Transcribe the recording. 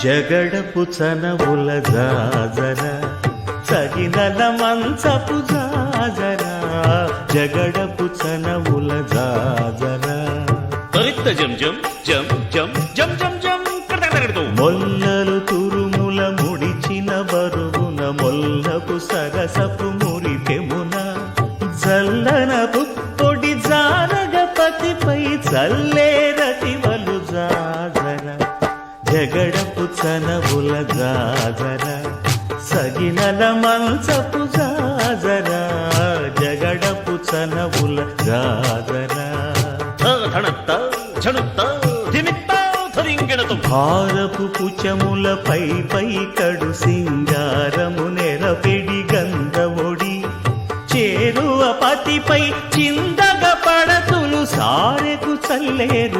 జగడపు చనవుల జాజర సగినల మంచపు జాజర జగడపు చనవుల జాజర తరిత్త జం జం జం జం జం జం జం కడకడకడతో మొల్లలు తురుముల ముడిచిన బరువున మొల్లపు సరసపు మురిపెమున జల్లన పుప్పొడి జానగపతిపై చల్లేరతివలు జాజర జగడపు చనవుల జాజర సగినల మంచపు జాజర జగడపు చనవుల జాజర ధణత్త ఝణుత్త ధిమిత్త ధరింగిణతం భారపు పుచములపై పై కడు సింగారము నెరపెడి గంధవొడి చేరువ పతిపై చిందగ పడతులు సారెకు చల్లేరు